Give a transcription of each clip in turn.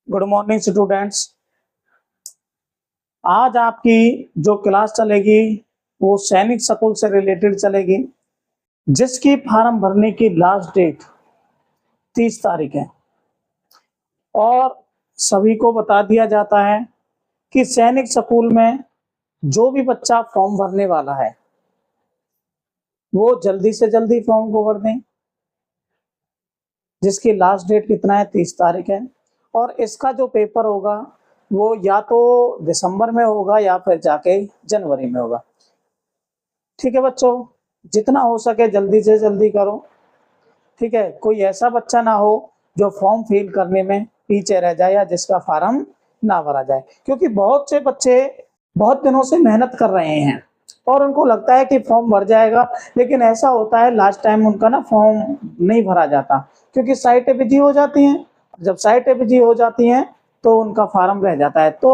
Good morning students. आज आपकी जो क्लास चलेगी वो सैनिक स्कूल से रिलेटेड चलेगी, जिसकी फॉर्म भरने की लास्ट डेट 30 तारीख है। और सभी को बता दिया जाता है कि सैनिक स्कूल में जो भी बच्चा फॉर्म भरने वाला है वो जल्दी से जल्दी फॉर्म को भर दें, जिसकी लास्ट डेट कितना है, 30 तारीख है। और इसका जो पेपर होगा वो या तो दिसंबर में होगा या फिर जाके जनवरी में होगा। ठीक है बच्चों, जितना हो सके जल्दी से जल्दी करो। ठीक है, कोई ऐसा बच्चा ना हो जो फॉर्म फिल करने में पीछे रह जाए या जिसका फॉर्म ना भरा जाए, क्योंकि बहुत से बच्चे बहुत दिनों से मेहनत कर रहे हैं और उनको लगता है कि फॉर्म भर जाएगा, लेकिन ऐसा होता है लास्ट टाइम उनका ना फॉर्म नहीं भरा जाता, क्योंकि साइटें बिजी हो जाती हैं। जब साइटें बिजी हो जाती हैं तो उनका फॉर्म रह जाता है। तो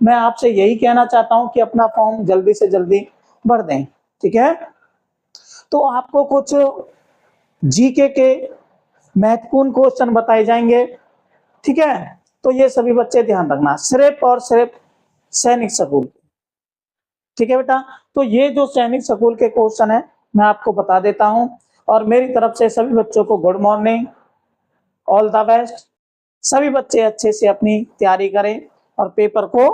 मैं आपसे यही कहना चाहता हूं कि अपना फॉर्म जल्दी से जल्दी भर दें। ठीक है, तो आपको कुछ जीके के महत्वपूर्ण क्वेश्चन बताए जाएंगे। ठीक है, तो ये सभी बच्चे ध्यान रखना, सिर्फ और सिर्फ सैनिक स्कूल। ठीक है बेटा, तो ये जो सैनिक स्कूल के क्वेश्चन है मैं आपको बता देता हूं, और मेरी तरफ से सभी बच्चों को good morning, all the best. सभी बच्चे अच्छे से अपनी तैयारी करें और पेपर को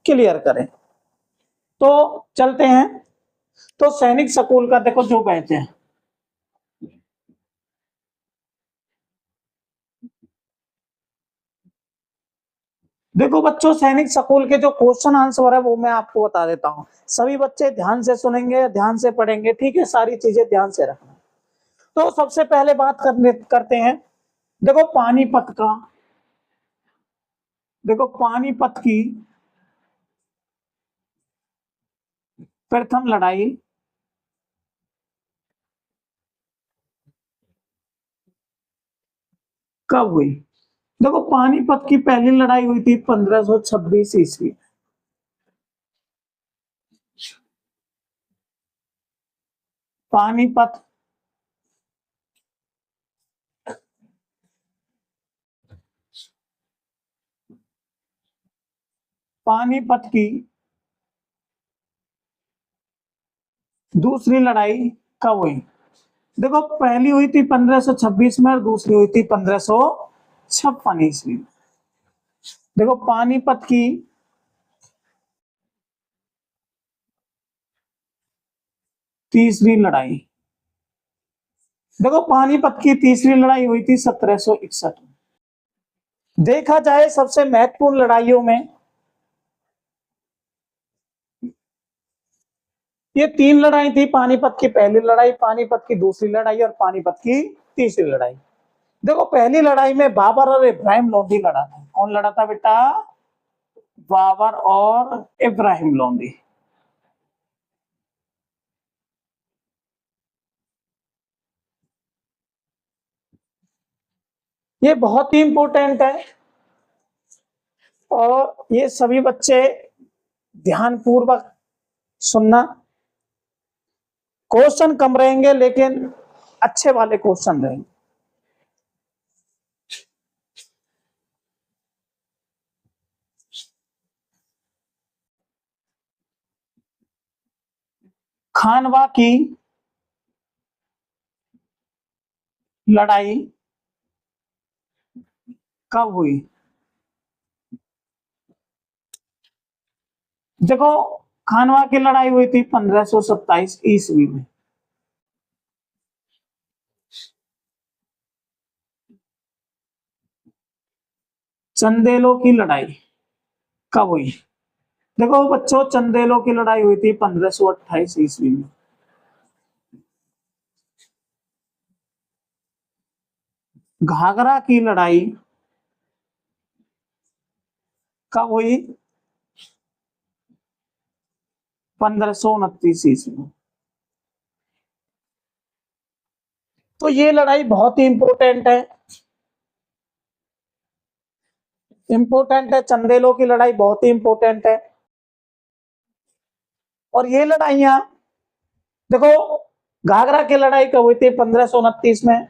क्लियर करें। तो चलते हैं। तो सैनिक स्कूल का देखो जो बैच है, देखो बच्चों सैनिक स्कूल के जो क्वेश्चन आंसर है वो मैं आपको बता देता हूँ। सभी बच्चे ध्यान से सुनेंगे, ध्यान से पढ़ेंगे। ठीक है, सारी चीजें ध्यान से रखना। तो सबसे पहले बात करते हैं, देखो पानीपत का, देखो पानीपत की प्रथम लड़ाई कब हुई। देखो पानीपत की पहली लड़ाई हुई थी 1526 ईस्वी। पानीपत पानीपत की दूसरी लड़ाई कब हुई। देखो पहली हुई थी 1526 में और दूसरी हुई थी 1556 ईस्वी में। देखो पानीपत की तीसरी लड़ाई, देखो पानीपत की तीसरी लड़ाई हुई थी 1761 में। देखा जाए सबसे महत्वपूर्ण लड़ाइयों में ये तीन लड़ाई थी, पानीपत की पहली लड़ाई, पानीपत की दूसरी लड़ाई और पानीपत की तीसरी लड़ाई। देखो पहली लड़ाई में बाबर और इब्राहिम लोधी लड़ा था। कौन लड़ा था बेटा? बाबर और इब्राहिम लोधी। ये बहुत ही इंपॉर्टेंट है और ये सभी बच्चे ध्यान पूर्वक सुनना। क्वेश्चन कम रहेंगे लेकिन अच्छे वाले क्वेश्चन रहेंगे। खानवा की लड़ाई कब हुई? देखो खानवा की लड़ाई हुई थी 1527 ईस्वी में। चंदेलों की लड़ाई कब हुई? देखो बच्चों चंदेलों की लड़ाई हुई थी 1528 ईस्वी में। घाघरा की लड़ाई कब हुई? 1529 ईस्वी में। तो ये लड़ाई बहुत ही इंपॉर्टेंट है। चंदेलों की लड़ाई बहुत ही इंपॉर्टेंट है। और ये लड़ाइयां देखो, घाघरा की लड़ाई कब हुई थी? 1529 में।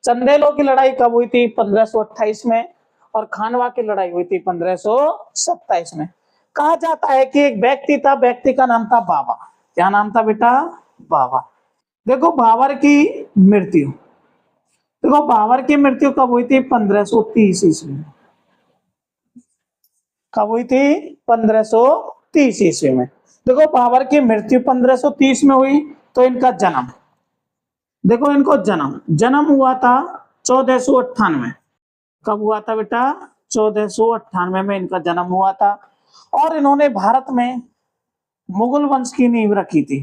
चंदेलों की लड़ाई कब हुई थी? 1528 में। और खानवा की लड़ाई हुई थी 1527 में। कहा जाता है कि एक व्यक्ति था, व्यक्ति का नाम था बाबर। क्या नाम था बेटा? बाबर। देखो बाबर की मृत्यु, देखो बाबर की मृत्यु कब हुई थी? 1530 ईस्वी में। कब हुई थी? 1530 ईस्वी में। देखो बाबर की मृत्यु 1530 में हुई, तो इनका जन्म, देखो इनको जन्म जन्म हुआ था 1498। कब हुआ था बेटा? 1498 में इनका जन्म हुआ था। और इन्होंने भारत में मुगल वंश की नींव रखी थी।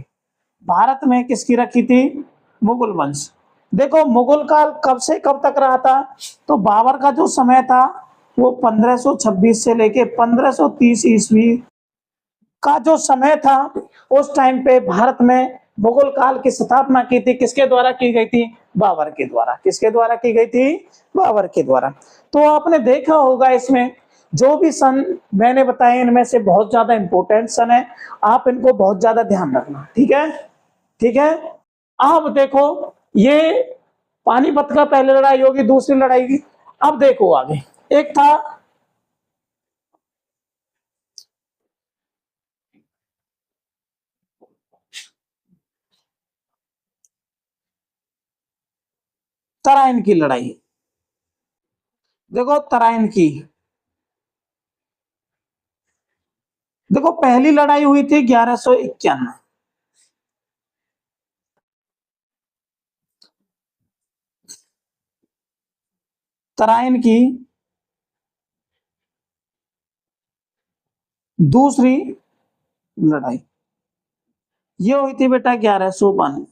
भारत में किसकी रखी थी? मुगल वंश। देखो मुगल काल कब से कब तक रहा था? तो बाबर का जो समय था वो 1526 से लेके 1530 ईस्वी का जो समय था, उस टाइम पे भारत में मुगल काल की स्थापना की थी। किसके द्वारा की गई थी? बाबर के द्वारा। किसके द्वारा की गई थी? बाबर के द्वारा। तो आपने देखा होगा इसमें जो भी सन मैंने बताए, इनमें से बहुत ज्यादा इंपॉर्टेंट सन है, आप इनको बहुत ज्यादा ध्यान रखना। ठीक है? ठीक है। अब देखो ये पानीपत का पहले लड़ाई होगी, दूसरी लड़ाई की। अब देखो आगे एक था तराइन की लड़ाई। देखो तराइन की, देखो पहली लड़ाई हुई थी 1191। तराइन की दूसरी लड़ाई ये हुई थी बेटा 1192।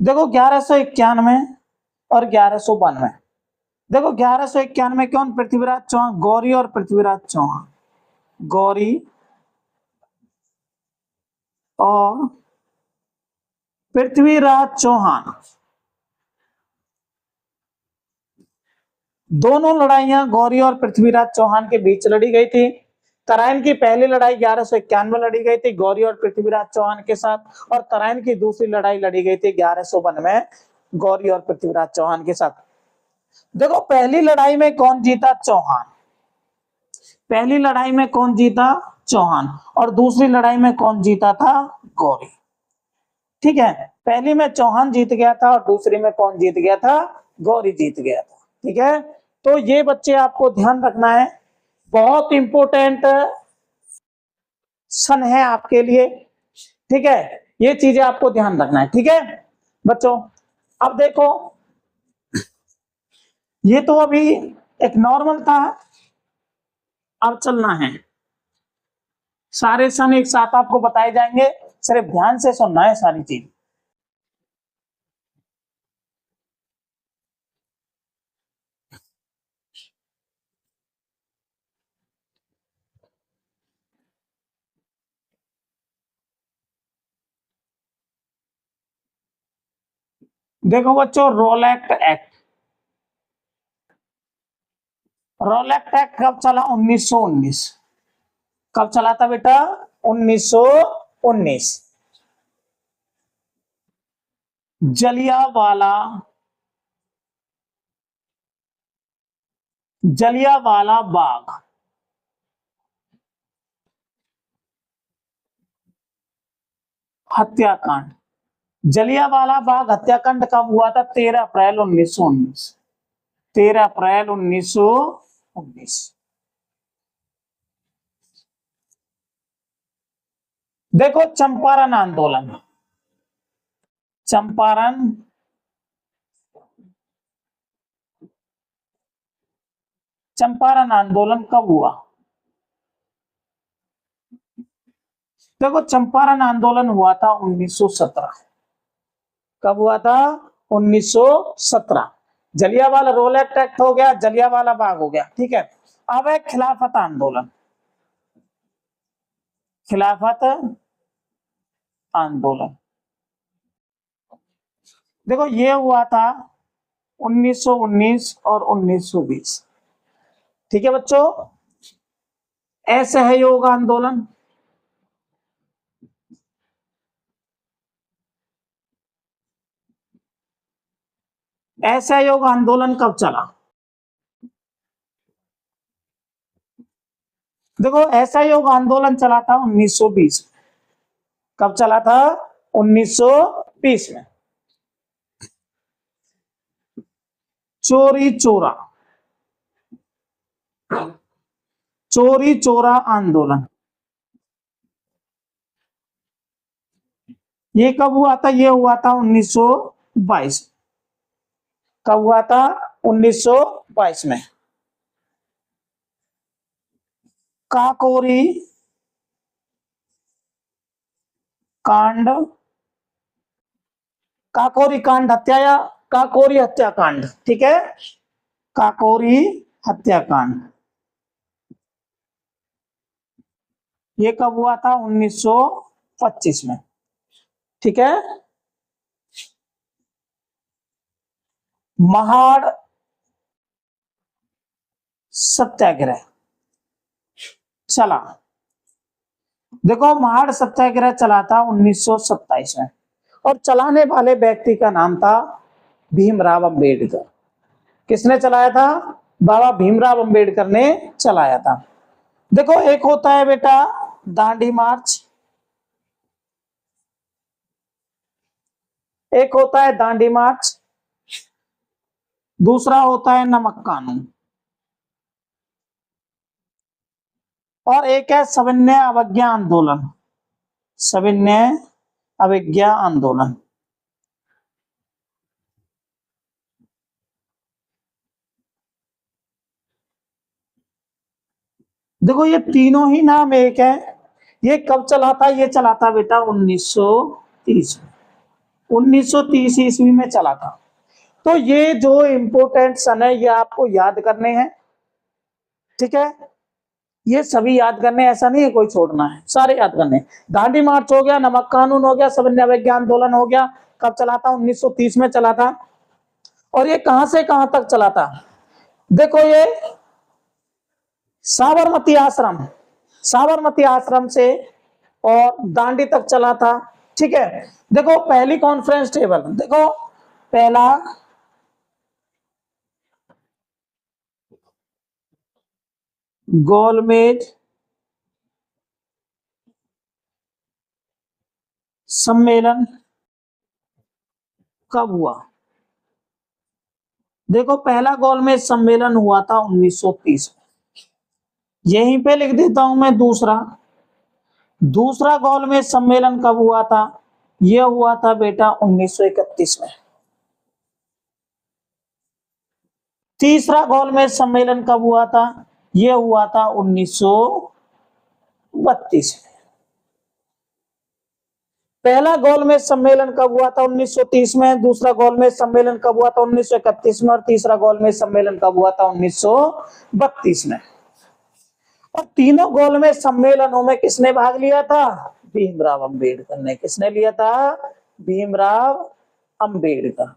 देखो 1191 और 1192, देखो 1191 कौन? पृथ्वीराज चौहान, गौरी और पृथ्वीराज चौहान। गौरी और पृथ्वीराज चौहान, दोनों लड़ाइयां गौरी और पृथ्वीराज चौहान के बीच लड़ी गई थी। तराइन की पहली लड़ाई 1191 में लड़ी गई थी गौरी और पृथ्वीराज चौहान के साथ, और तराइन की दूसरी लड़ाई लड़ी गई थी 1192 में गौरी और पृथ्वीराज चौहान के साथ। देखो पहली लड़ाई में कौन जीता? चौहान। पहली लड़ाई में कौन जीता? चौहान। और दूसरी लड़ाई में कौन जीता था? गौरी। ठीक है, पहली में चौहान जीत गया था और दूसरी में कौन जीत गया था? गौरी जीत गया था। ठीक है, तो ये बच्चे आपको ध्यान रखना है, बहुत इंपॉर्टेंट सन है आपके लिए। ठीक है, ये चीजें आपको ध्यान रखना है। ठीक है बच्चों, अब देखो ये तो अभी एक नॉर्मल था, अब चलना है, सारे सन एक साथ आपको बताए जाएंगे, सिर्फ ध्यान से सुनना है सारी चीज। देखो बच्चों, रोलैक्ट एक्ट, रोलैक्ट एक्ट कब चला? 1919। कब चला था बेटा? 1919। जलियांवाला, जलियांवाला बाग हत्याकांड, जलियांवाला बाग हत्याकांड कब हुआ था? 13 अप्रैल 1919। 13 अप्रैल 1919। देखो चंपारण आंदोलन, चंपारण चंपारण आंदोलन कब हुआ? देखो चंपारण आंदोलन हुआ था 1917। कब हुआ था? 1917। जलियांवाला रोल एक्ट हो गया, जलियांवाला बाग हो गया। ठीक है, अब है खिलाफत आंदोलन। खिलाफत आंदोलन, देखो ये हुआ था 1919 और 1920। ठीक है बच्चों, असहयोग आंदोलन, असहयोग आंदोलन कब चला? देखो असहयोग आंदोलन चला था 1920। कब चला था? 1920 में। चोरी चोरा, चोरी चोरा आंदोलन ये कब हुआ था? ये हुआ था 1922। कब हुआ था? 1922 में। काकोरी कांड, काकोरी कांड हत्या या काकोरी हत्याकांड, ठीक है, काकोरी हत्याकांड ये कब हुआ था? 1925 में, ठीक है। महाड़ सत्याग्रह चला, देखो महाड़ सत्याग्रह चला था 1927 में, और चलाने वाले व्यक्ति का नाम था भीमराव अंबेडकर। किसने चलाया था? बाबा भीमराव अंबेडकर ने चलाया था। देखो एक होता है बेटा दांडी मार्च, एक होता है दांडी मार्च, दूसरा होता है नमक कानून, और एक है सविनय अवज्ञा आंदोलन। सविनय अवज्ञा आंदोलन। देखो ये तीनों ही नाम एक है। ये कब चला था? ये चला था बेटा 1930 में। 1930 ईस्वी में चला था। तो ये जो इम्पोर्टेंट सन है ये आपको याद करने हैं, ठीक है। ये सभी याद करने, ऐसा नहीं है कोई छोड़ना है, सारे याद करने। दांडी मार्च हो गया, नमक कानून हो गया, सविनय अवज्ञा आंदोलन हो गया। कब चला था? 1930 में चला था। और ये कहां से कहां तक चला था? देखो ये साबरमती आश्रम, साबरमती आश्रम से और दांडी तक चला था, ठीक है। देखो पहली कॉन्फ्रेंस टेबल, देखो पहला गोलमेज सम्मेलन कब हुआ? देखो पहला गोलमेज सम्मेलन हुआ था 1930 में। यहीं पे लिख देता हूं मैं दूसरा। दूसरा गोलमेज सम्मेलन कब हुआ था? यह हुआ था बेटा 1931 में। तीसरा गोलमेज सम्मेलन कब हुआ था? यह हुआ था 1932 में। पहला गोलमेज सम्मेलन कब हुआ था? 1930 में। दूसरा गोलमेज सम्मेलन कब हुआ था? 1931 में। और तीसरा गोलमेज सम्मेलन कब हुआ था? 1932 में। और तीनों गोलमेज सम्मेलनों में किसने भाग लिया था? भीमराव अंबेडकर ने। किसने लिया था? भीमराव अंबेडकर।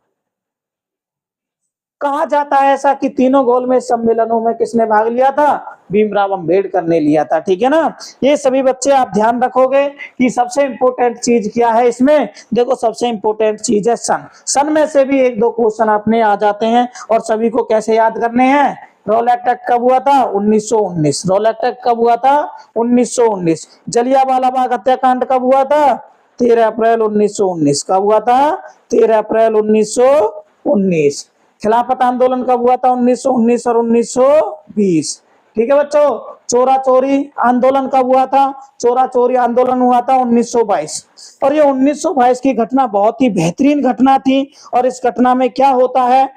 कहा जाता है ऐसा कि तीनों गोलमेज सम्मेलनों में किसने भाग लिया था? भीमराव अंबेडकर ने लिया था, ठीक है ना। ये सभी बच्चे आप ध्यान रखोगे कि सबसे इंपॉर्टेंट चीज क्या है इसमें। देखो सबसे इंपॉर्टेंट चीज है सन। सन में से भी एक दो क्वेश्चन अपने आ जाते हैं, और सभी को कैसे याद करने हैं। रॉलेट एक्ट कब हुआ था? 1919। रॉलेट एक्ट कब हुआ था? 1919। जलियांवाला बाग हत्याकांड कब हुआ था? 13 अप्रैल 1919। कब हुआ था? 13 अप्रैल 1919। खिलाफत आंदोलन कब हुआ था? 1919 और 1920, ठीक है बच्चों। चोरा चोरी आंदोलन कब हुआ था? चोरा चोरी आंदोलन हुआ था 1922। और ये 1922 की घटना बहुत ही बेहतरीन घटना थी। और इस घटना में क्या होता है,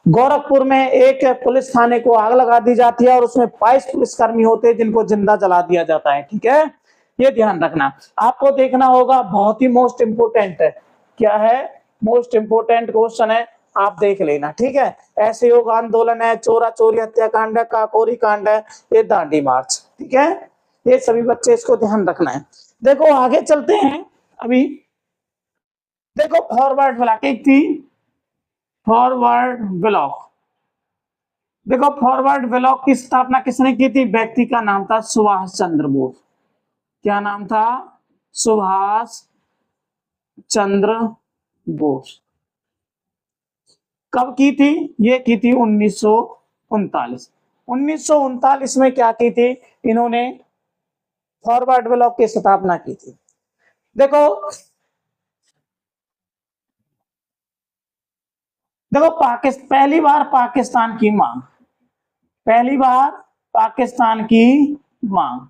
गोरखपुर में एक पुलिस थाने को आग लगा दी जाती है, और उसमें 22 पुलिसकर्मी होते हैं जिनको जिंदा जला दिया जाता है, ठीक है। ये ध्यान रखना, आपको देखना होगा, बहुत ही मोस्ट इंपोर्टेंट है। क्या है? मोस्ट इंपोर्टेंट क्वेश्चन है, आप देख लेना, ठीक है। ऐसे योग आंदोलन है, चोरा चोरी हत्याकांड है, काकोरी कांड है, ये दांडी मार्च, ठीक है। ये सभी बच्चे इसको ध्यान रखना है। देखो आगे चलते हैं अभी। देखो फॉरवर्ड ब्लॉक एक थी, फॉरवर्ड ब्लॉक। देखो फॉरवर्ड ब्लॉक की स्थापना किसने की थी? व्यक्ति का नाम था सुभाष चंद्र बोस। क्या नाम था? सुभाष चंद्र बोस। कब की थी? ये की थी 1939। 1939 में क्या की थी इन्होंने, फॉरवर्ड ब्लॉक की स्थापना की थी। देखो देखो पहली बार पाकिस्तान की मांग, पहली बार पाकिस्तान की मांग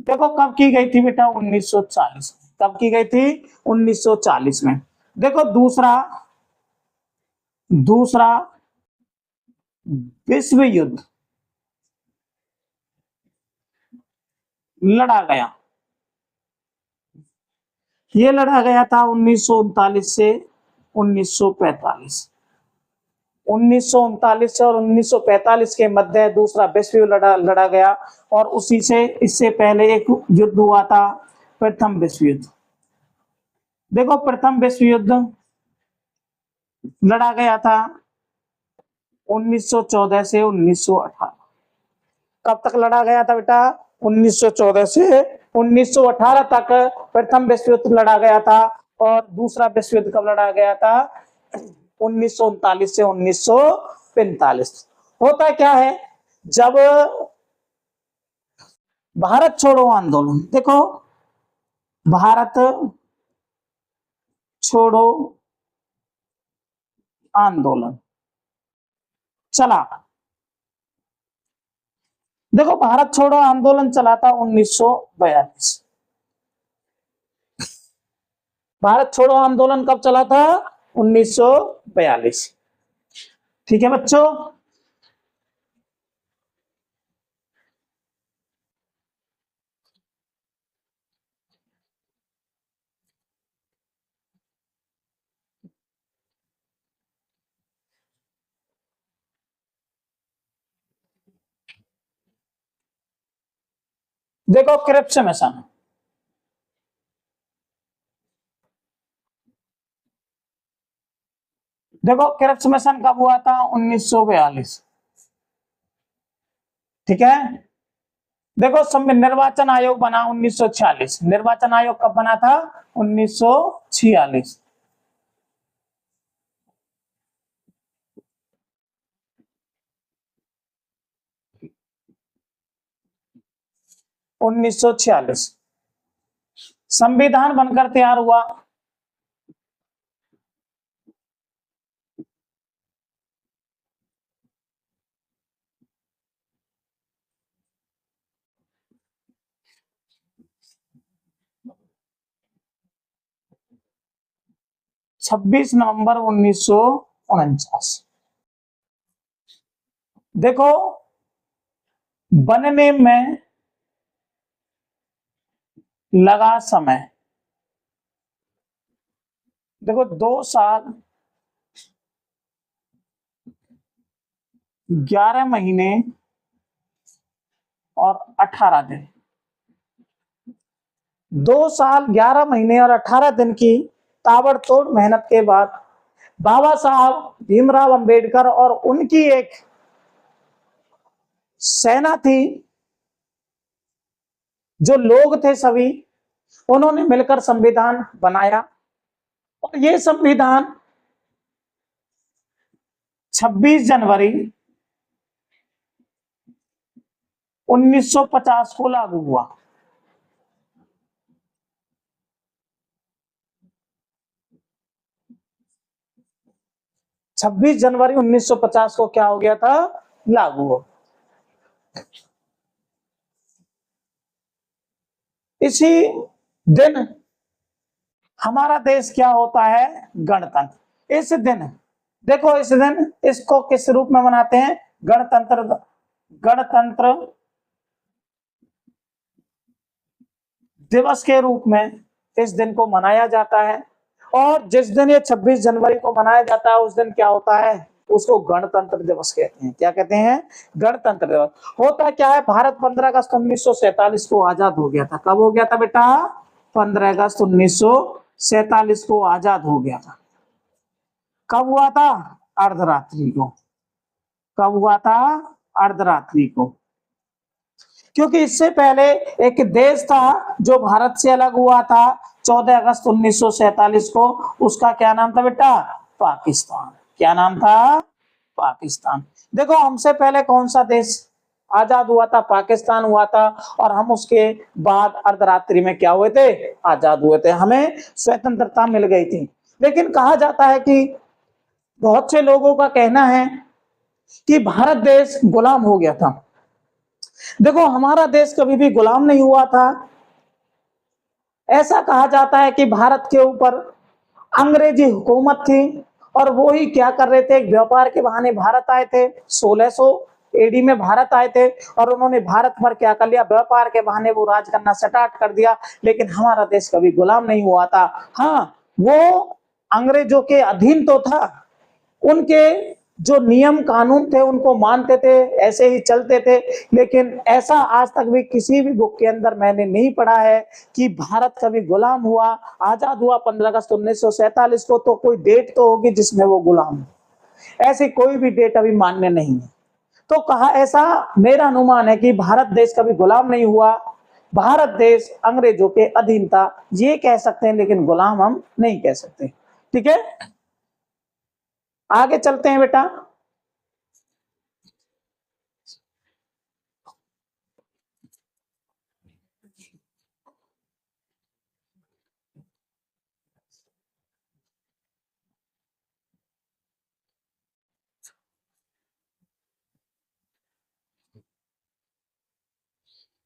देखो कब की गई थी बेटा, 1940 में। कब की गई थी, 1940 में। देखो दूसरा दूसरा विश्व युद्ध लड़ा गया, ये लड़ा गया था 1939 से 1945। 1939 से और 1945 के मध्य दूसरा विश्व युद्ध लड़ा गया, और उसी से इससे पहले एक युद्ध हुआ था, प्रथम विश्व युद्ध। देखो प्रथम विश्व युद्ध लड़ा गया था 1914 से 1918। कब तक लड़ा गया था बेटा, 1914 से 1918 तक प्रथम विश्व युद्ध लड़ा गया था, और दूसरा विश्व युद्ध कब लड़ा गया था, 1939 से 1945। होता क्या है, जब भारत छोड़ो आंदोलन, देखो भारत छोड़ो आंदोलन चला, देखो भारत छोड़ो आंदोलन चला था 1942। भारत छोड़ो आंदोलन कब चला था, 1942। ठीक है बच्चों। देखो क्रिप्स मिशन, देखो क्रिप्स मिशन कब हुआ था, 1942। ठीक है। देखो निर्वाचन आयोग बना 1946। निर्वाचन आयोग कब बना था, 1946। 1946 संविधान बनकर तैयार हुआ। 26 नवंबर 1949। देखो बनने में लगा समय, देखो 2 साल 11 महीने और 18 दिन। 2 साल 11 महीने और 18 दिन की ताबड़तोड़ मेहनत के बाद बाबा साहब भीमराव अंबेडकर और उनकी एक सेना थी, जो लोग थे सभी, उन्होंने मिलकर संविधान बनाया। और ये संविधान 26 जनवरी 1950 को लागू हुआ। 26 जनवरी 1950 को क्या हो गया था, लागू हो। इसी दिन हमारा देश क्या होता है, गणतंत्र। इस दिन देखो, इस दिन इसको किस रूप में मनाते हैं, गणतंत्र गणतंत्र दिवस के रूप में इस दिन को मनाया जाता है। और जिस दिन ये 26 जनवरी को मनाया जाता है, उस दिन क्या होता है, उसको गणतंत्र दिवस कहते हैं। क्या कहते हैं, गणतंत्र दिवस। होता क्या है, भारत 15 अगस्त 1947 को आजाद हो गया था। कब हो गया था बेटा, 15 अगस्त 1947 को आजाद हो गया था। कब हुआ था, अर्धरात्रि को। कब हुआ था, अर्धरात्रि को। क्योंकि इससे पहले एक देश था जो भारत से अलग हुआ था 14 अगस्त 1947 को, उसका क्या नाम था बेटा, पाकिस्तान। क्या नाम था, पाकिस्तान। देखो हमसे पहले कौन सा देश आजाद हुआ था? पाकिस्तान हुआ था। और हम उसके बाद अर्धरात्रि में क्या हुए थे? आजाद हुए थे, हमें स्वतंत्रता मिल गई थी। लेकिन कहा जाता है कि बहुत से लोगों का कहना है कि भारत देश गुलाम हो गया था। देखो हमारा देश कभी भी गुलाम नहीं हुआ था। ऐसा कहा जाता है कि भारत के ऊपर अंग्रेजी हुकूमत थी और वो ही क्या कर रहे थे, एक व्यापार के बहाने भारत आए थे। 1600 एडी में भारत आए थे और उन्होंने भारत पर क्या कर लिया, व्यापार के बहाने वो राज करना स्टार्ट कर दिया। लेकिन हमारा देश कभी गुलाम नहीं हुआ था। हाँ, वो अंग्रेजों के अधीन तो था, उनके जो नियम कानून थे उनको मानते थे, ऐसे ही चलते थे। लेकिन ऐसा आज तक भी किसी भी बुक के अंदर मैंने नहीं पढ़ा है कि भारत कभी गुलाम हुआ। आजाद हुआ 15 अगस्त 1947 को, तो कोई डेट तो होगी जिसमें वो गुलाम हो। ऐसी कोई भी डेट अभी मान्य नहीं है। तो कहा, ऐसा मेरा अनुमान है कि भारत देश कभी गुलाम नहीं हुआ। भारत देश अंग्रेजों के अधीन था, ये कह सकते हैं, लेकिन गुलाम हम नहीं कह सकते। ठीक है, आगे चलते हैं बेटा।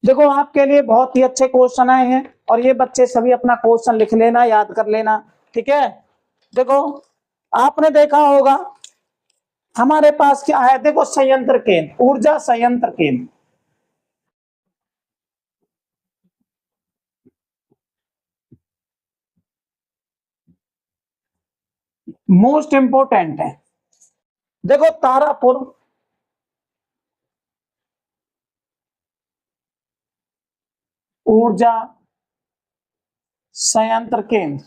देखो आपके लिए बहुत ही अच्छे क्वेश्चन आए हैं और ये बच्चे सभी अपना क्वेश्चन लिख लेना, याद कर लेना। ठीक है, देखो आपने देखा होगा हमारे पास क्या है, देखो संयंत्र केंद्र, ऊर्जा संयंत्र केंद्र मोस्ट इंपोर्टेंट है। देखो तारापुर ऊर्जा संयंत्र केंद्र,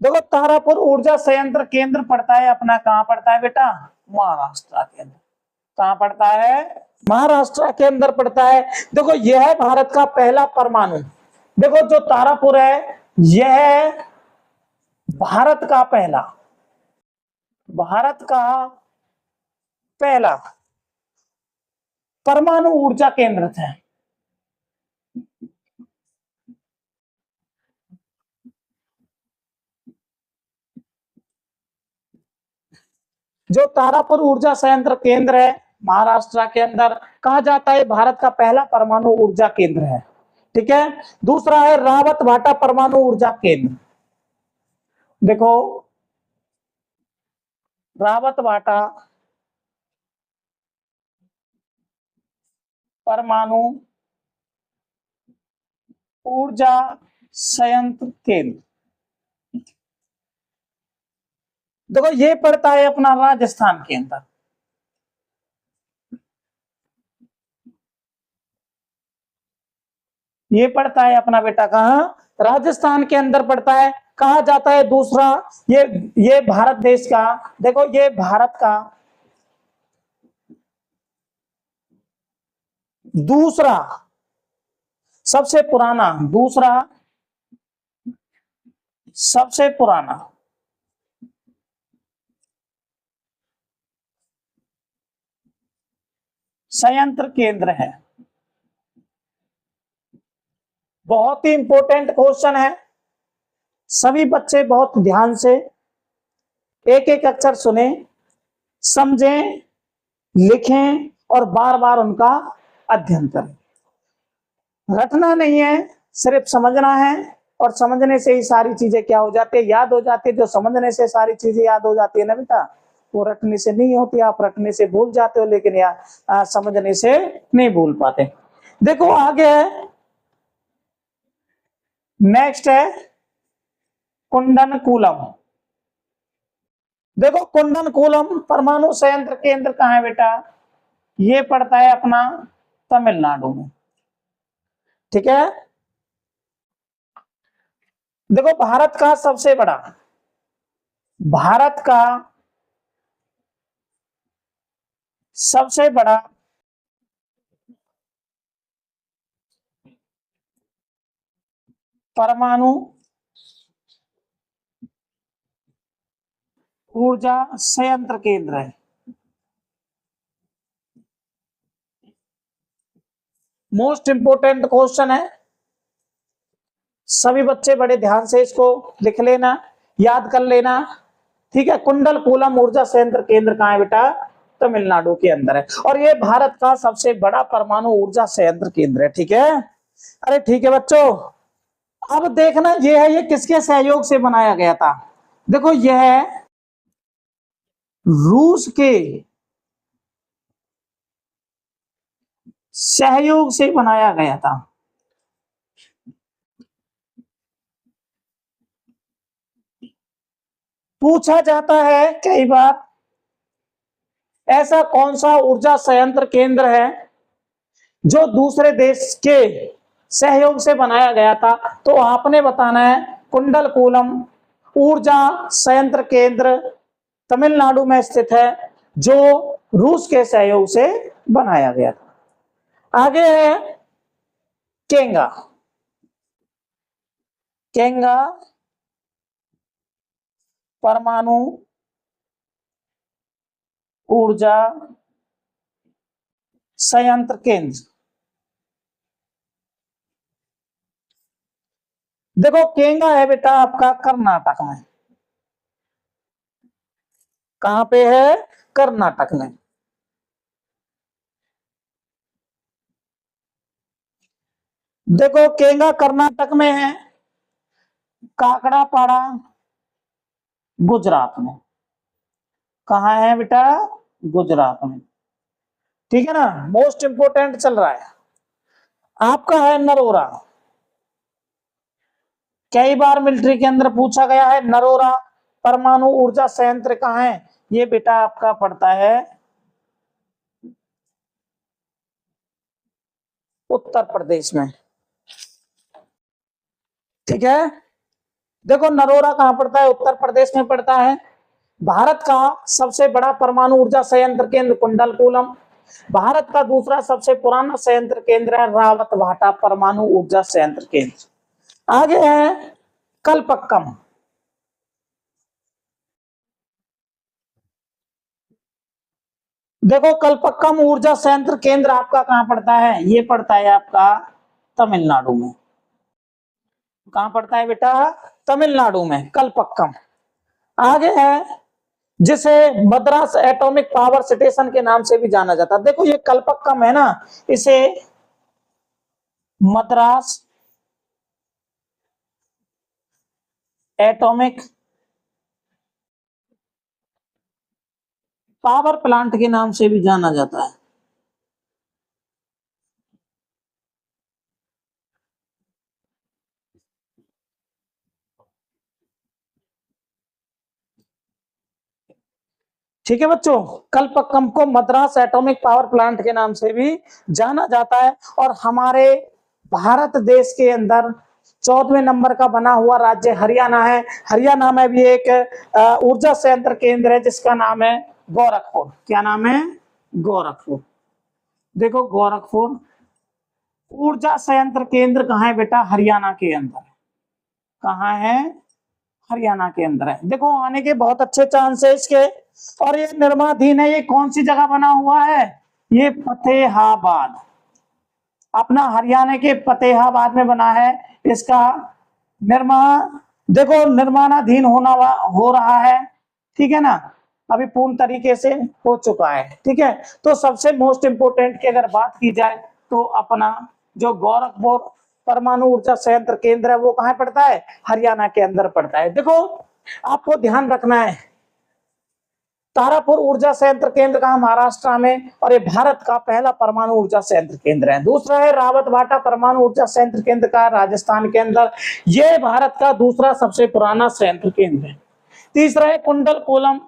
देखो तारापुर ऊर्जा संयंत्र केंद्र पड़ता है अपना, कहां पड़ता है बेटा? महाराष्ट्र के अंदर। कहां पड़ता है? महाराष्ट्र के अंदर पड़ता है। देखो यह है भारत का पहला परमाणु। देखो जो तारापुर है यह है भारत का पहला, भारत का पहला परमाणु ऊर्जा केंद्र था। जो तारापुर ऊर्जा संयंत्र केंद्र है महाराष्ट्र के अंदर, कहा जाता है भारत का पहला परमाणु ऊर्जा केंद्र है। ठीक है, दूसरा है रावत भाटा परमाणु ऊर्जा केंद्र। देखो रावत भाटा परमाणु ऊर्जा संयंत्र केंद्र, देखो ये पड़ता है अपना राजस्थान के अंदर। ये पड़ता है अपना बेटा कहां? राजस्थान के अंदर पड़ता है। कहा जाता है दूसरा, ये भारत देश का, देखो ये भारत का दूसरा सबसे पुराना, दूसरा सबसे पुराना संयंत्र केंद्र है। बहुत ही इंपॉर्टेंट क्वेश्चन है, सभी बच्चे बहुत ध्यान से एक एक अक्षर सुने, समझें, लिखें और बार बार उनका अध्ययन करें। रटना नहीं है, सिर्फ समझना है। और समझने से ही सारी चीजें क्या हो जाती है, याद हो जाती है। जो समझने से सारी चीजें याद हो जाती है ना बेटा, वो रटने से नहीं होती। आप रटने से भूल जाते हो, लेकिन समझने से नहीं भूल पाते। देखो आगे है, नेक्स्ट है कुंडन कूलम। देखो कुंडन कूलम परमाणु संयंत्र केंद्र कहाँ है बेटा? ये पड़ता है अपना तमिलनाडु में। ठीक है, देखो भारत का सबसे बड़ा, भारत का सबसे बड़ा परमाणु ऊर्जा संयंत्र केंद्र है। मोस्ट इंपोर्टेंट क्वेश्चन है, सभी बच्चे बड़े ध्यान से इसको लिख लेना, याद कर लेना। ठीक है, कुंडलकुलम ऊर्जा संयंत्र केंद्र कहाँ है बेटा? तमिलनाडु के अंदर है, और ये भारत का सबसे बड़ा परमाणु ऊर्जा संयंत्र केंद्र है। ठीक है, अरे ठीक है बच्चों, अब देखना ये है, ये किसके सहयोग से बनाया गया था? देखो यह है रूस के सहयोग से बनाया गया था। पूछा जाता है कई बार, ऐसा कौन सा ऊर्जा संयंत्र केंद्र है जो दूसरे देश के सहयोग से बनाया गया था? तो आपने बताना है कुंडलकुलम ऊर्जा संयंत्र केंद्र तमिलनाडु में स्थित है, जो रूस के सहयोग से बनाया गया था। आगे है केंगा। केंगा परमाणु ऊर्जा संयंत्र केंद्र। देखो केंगा है बेटा आपका कर्नाटक में। कहां पे है? कर्नाटक में। देखो केंगा कर्नाटक में है, काकड़ापाड़ा गुजरात में। कहा है बेटा? गुजरात में। ठीक है ना, मोस्ट इंपोर्टेंट चल रहा है आपका है नरोरा। कई बार मिलिट्री के अंदर पूछा गया है, नरोरा परमाणु ऊर्जा संयंत्र कहाँ है? ये बेटा आपका पड़ता है उत्तर प्रदेश में। ठीक है, देखो नरोरा कहां पड़ता है? उत्तर प्रदेश में पड़ता है। भारत का सबसे बड़ा परमाणु ऊर्जा संयंत्र केंद्र कुंडलकुलम। भारत का दूसरा सबसे पुराना संयंत्र केंद्र है रावतभाटा परमाणु ऊर्जा संयंत्र केंद्र। आगे है कलपक्कम। देखो कलपक्कम ऊर्जा संयंत्र केंद्र आपका कहां पड़ता है? ये पड़ता है आपका तमिलनाडु में। कहां पड़ता है बेटा? तमिलनाडु में, कलपक्कम। आगे है जिसे मद्रास एटॉमिक पावर स्टेशन के नाम से भी जाना जाता है। देखो ये कलपक्कम है ना, इसे मद्रास एटॉमिक पावर प्लांट के नाम से भी जाना जाता है। ठीक है बच्चों, कलपक्कम को मद्रास एटॉमिक पावर प्लांट के नाम से भी जाना जाता है। और हमारे भारत देश के अंदर 14वें नंबर का बना हुआ राज्य हरियाणा है। हरियाणा में भी एक ऊर्जा संयंत्र केंद्र है जिसका नाम है गोरखपुर। क्या नाम है? गोरखपुर। देखो गोरखपुर ऊर्जा संयंत्र केंद्र कहाँ है बेटा? हरियाणा के अंदर। कहाँ है? हरियाणा के अंदर है। देखो आने के बहुत अच्छे चांस है इसके। और ये निर्माणाधीन है। ये कौन सी जगह बना हुआ है? ये फतेहाबाद, अपना हरियाणा के फतेहाबाद में बना है। इसका निर्माण देखो निर्माणाधीन हो रहा है। ठीक है ना, अभी पूर्ण तरीके से हो चुका है। ठीक है, तो सबसे मोस्ट इंपोर्टेंट की अगर बात की जाए तो अपना जो गोरखपुर परमाणु ऊर्जा संयंत्र केंद्र है वो कहाँ पड़ता है? हरियाणा के अंदर पड़ता है। देखो आपको ध्यान रखना है, तारापुर ऊर्जा संयंत्र केंद्र कहाँ? महाराष्ट्र में, और ये भारत का पहला परमाणु ऊर्जा संयंत्र केंद्र है। दूसरा है रावतभाटा परमाणु ऊर्जा संयंत्र केंद्र का राजस्थान के अंदर, ये भारत का दूसरा सबसे पुराना संयंत्र केंद्र है। तीसरा है कुंडलकुलम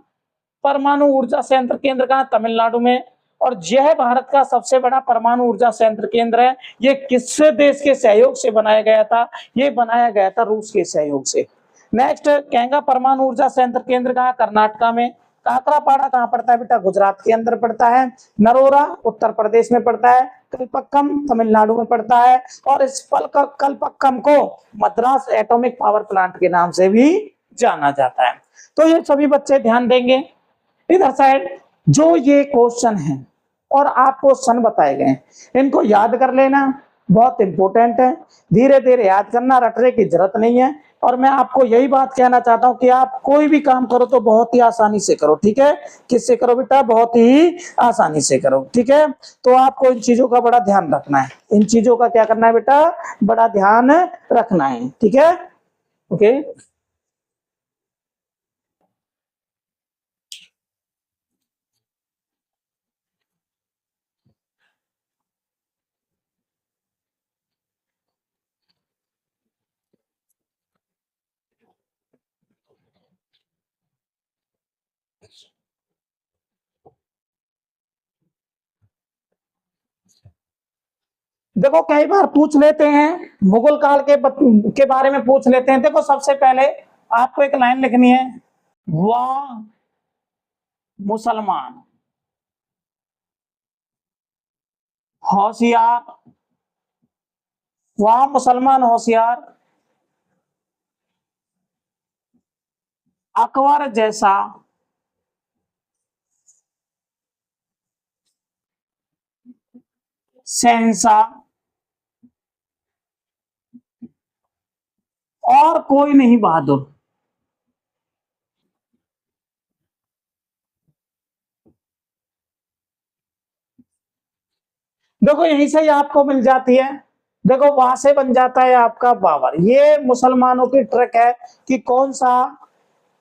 परमाणु ऊर्जा संयंत्र केंद्र का तमिलनाडु में, और यह भारत का सबसे बड़ा परमाणु ऊर्जा संयंत्र केंद्र है। ये किस देश के सहयोग से बनाया गया था? ये बनाया गया था रूस के सहयोग से। नेक्स्ट केंगा परमाणु ऊर्जा संयंत्र केंद्र का कर्नाटक में। काकरापाड़ा कहाँ पड़ता है बेटा? गुजरात के अंदर पड़ता है। नरोरा उत्तर प्रदेश में पड़ता है। कलपक्कम तमिलनाडु में पड़ता है। और इस कलपक्कम को मद्रास एटॉमिक पावर प्लांट के नाम से भी जाना जाता है। तो ये सभी बच्चे ध्यान देंगे। इधर साइड जो ये क्वेश्चन है और आपको सन बताए गए हैं। इनको याद कर लेना, बहुत इंपॉर्टेंट है। धीरे धीरे याद करना, रटने की जरूरत नहीं है। और मैं आपको यही बात कहना चाहता हूं कि आप कोई भी काम करो तो बहुत ही आसानी से करो, ठीक है। किससे करो बेटा? बहुत ही आसानी से करो, ठीक है। तो आपको इन चीजों का बड़ा ध्यान रखना है, इन चीजों का क्या करना है बेटा? बड़ा ध्यान रखना है, ठीक है। ओके। देखो कई बार पूछ लेते हैं, मुगल काल के बारे में पूछ लेते हैं। देखो सबसे पहले आपको एक लाइन लिखनी है, वाह मुसलमान होशियार, वाह मुसलमान होशियार, अकबर जैसा शहंशाह और कोई नहीं बहादुर। देखो यहीं से ही आपको मिल जाती है। देखो वहां से बन जाता है आपका बाबर। ये मुसलमानों की ट्रिक है कि कौन सा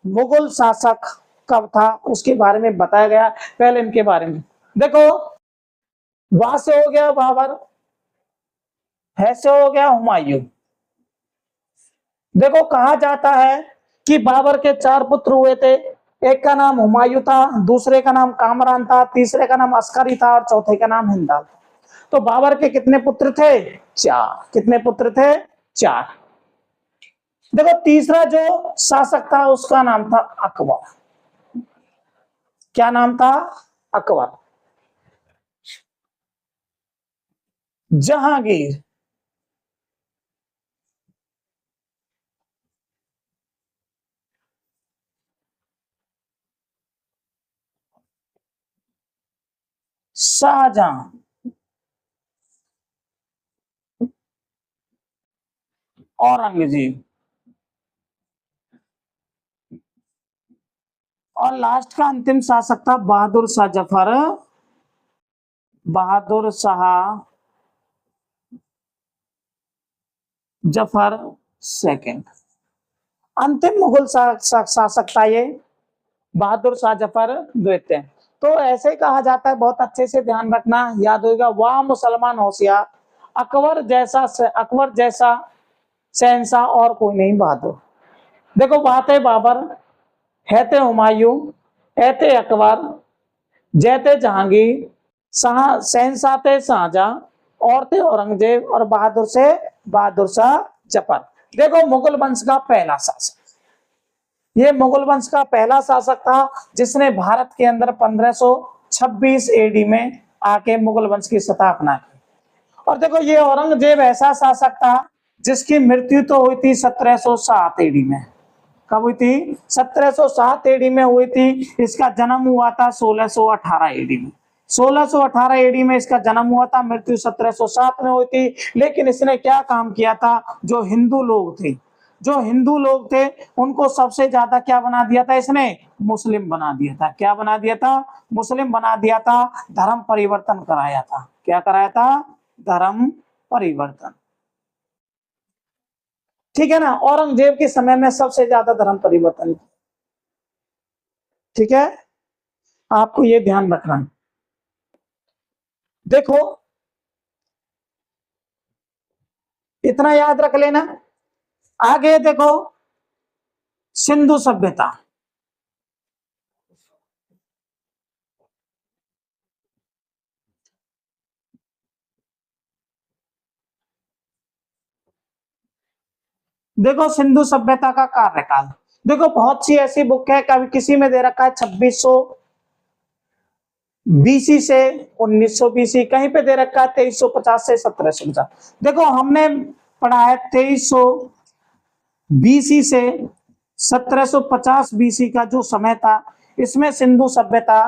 मुगल शासक कब था उसके बारे में बताया गया। पहले इनके बारे में देखो, वहां से हो गया बाबर, है से हो गया हुमायूं। देखो कहा जाता है कि बाबर के 4 पुत्र हुए थे। एक का नाम हुमायूं था, दूसरे का नाम कामरान था, तीसरे का नाम अस्करी था और चौथे का नाम हिंदाल था। तो बाबर के कितने पुत्र थे? 4। कितने पुत्र थे? 4। देखो तीसरा जो शासक था उसका नाम था अकबर। क्या नाम था? अकबर। जहांगीर, शाहजहां, औरंगजेब और लास्ट का अंतिम शासक था बहादुर शाह जफर, बहादुर शाह जफर सेकंड। अंतिम मुगल शासक था ये बहादुर शाह जफर द्वितीय। तो ऐसे कहा जाता है, बहुत अच्छे से ध्यान रखना, याद होगा, वाह मुसलमान होशियार, अकबर जैसा शहंशाह और कोई नहीं बहादुर। देखो बात है बाबर, है थे हुमायूं, है थे अकबर, जय थे जहांगीर, शाह शहंशाह थे शाहजहां और थे औरंगजेब और बहादुर शाह जफर। देखो मुगल वंश का पहला शासक, ये मुगल वंश का पहला शासक था जिसने भारत के अंदर 1526 एडी में आके मुगल वंश की स्थापना की। और देखो ये औरंगजेब ऐसा शासक था जिसकी मृत्यु तो हुई थी 1707 एडी में। कब हुई थी? 1707 एडी में हुई थी। इसका जन्म हुआ था 1618 एडी में। 1618 एडी में इसका जन्म हुआ था, मृत्यु 1707 में हुई थी। लेकिन इसने क्या काम किया था? जो हिंदू लोग थे उनको सबसे ज्यादा क्या बना दिया था इसने? मुस्लिम बना दिया था। क्या बना दिया था? मुस्लिम बना दिया था। धर्म परिवर्तन कराया था। क्या कराया था? धर्म परिवर्तन। ठीक है ना। औरंगजेब के समय में सबसे ज्यादा धर्म परिवर्तन, ठीक है, आपको ये ध्यान रखना है। देखो इतना याद रख लेना। आगे देखो, सिंधु सभ्यता। देखो सिंधु सभ्यता का कार्यकाल, देखो बहुत सी ऐसी बुक है, कभी किसी में दे रखा है 2600 बीसी से 1900 बीसी, कहीं पे दे रखा है 2350 से 1750। देखो हमने पढ़ा है 2300 बीसी से 1750 बीसी का जो समय था, इसमें सिंधु सभ्यता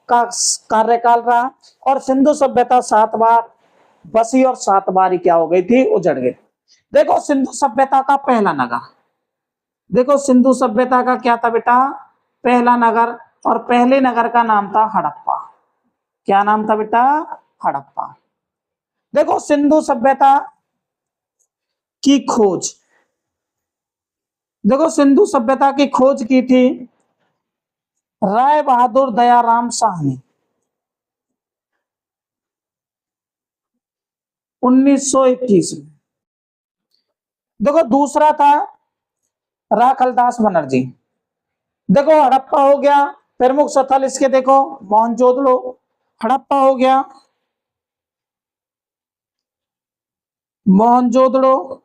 का कार्यकाल रहा, और सिंधु सभ्यता 7 बार बसी और 7 बार ही क्या हो गई थी, उजड़ गई। देखो सिंधु सभ्यता का पहला नगर, देखो सिंधु सभ्यता का क्या था बेटा, पहला नगर, और पहले नगर का नाम था हड़प्पा। क्या नाम था बेटा, हड़प्पा। देखो सिंधु सभ्यता की खोज, देखो सिंधु सभ्यता की खोज की थी राय बहादुर दयाराम शाह ने 1921 में। देखो दूसरा था राखलदास बनर्जी। देखो हड़प्पा हो गया, प्रमुख स्थल इसके देखो मोहनजोदड़ो, हड़प्पा हो गया, मोहनजोदड़ो,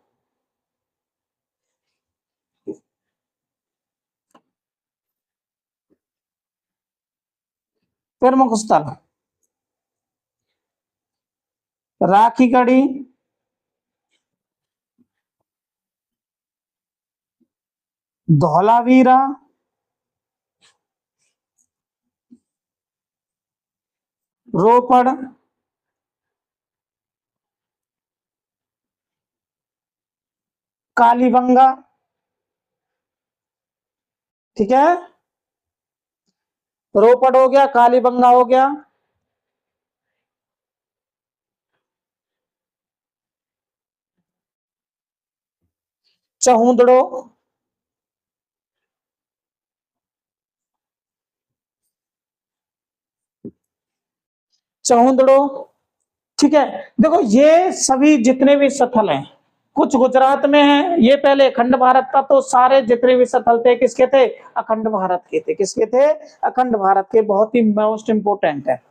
प्रमुख स्थल राखी गढ़ी, धौलावीरा, रोपड़, कालीबंगा, ठीक है, रोपड़ हो गया, कालीबंगा हो गया, चहुंदड़ो, चहुंदड़ो, ठीक है। देखो ये सभी जितने भी स्थल हैं, कुछ गुजरात में है, ये पहले अखंड भारत था, तो सारे जितने भी स्थल थे किसके थे, अखंड भारत के थे। किसके थे, अखंड भारत के। बहुत ही मोस्ट इंपोर्टेंट है।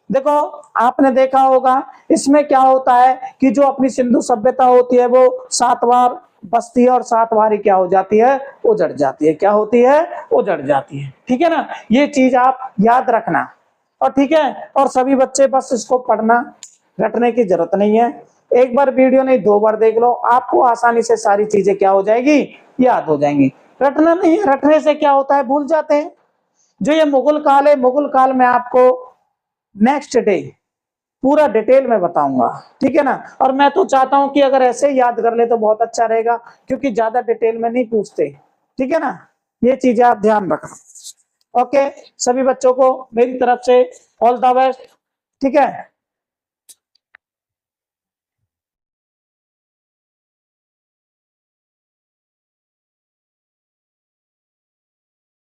देखो आपने देखा होगा इसमें क्या होता है कि जो अपनी सिंधु सभ्यता होती है वो 7 बार बसती है और 7 बार ही क्या हो जाती है, उजड़ जाती है। क्या होती है, उजड़ जाती है। ठीक है ना, ये चीज आप याद रखना। और ठीक है, और सभी बच्चे बस इसको पढ़ना, रटने की जरूरत नहीं है। एक बार वीडियो नहीं 2 बार देख लो, आपको आसानी से सारी चीजें क्या हो जाएगी, याद हो जाएंगी। रटना नहीं, रटने से क्या होता है, भूल जाते हैं। जो ये मुगल काल है, मुगल काल में आपको नेक्स्ट डे पूरा डिटेल में बताऊंगा। ठीक है ना, और मैं तो चाहता हूं कि अगर ऐसे याद कर ले तो बहुत अच्छा रहेगा, क्योंकि ज्यादा डिटेल में नहीं पूछते। ठीक है ना, ये चीजें आप ध्यान रखना। ओके, सभी बच्चों को मेरी तरफ से ऑल द बेस्ट। ठीक है।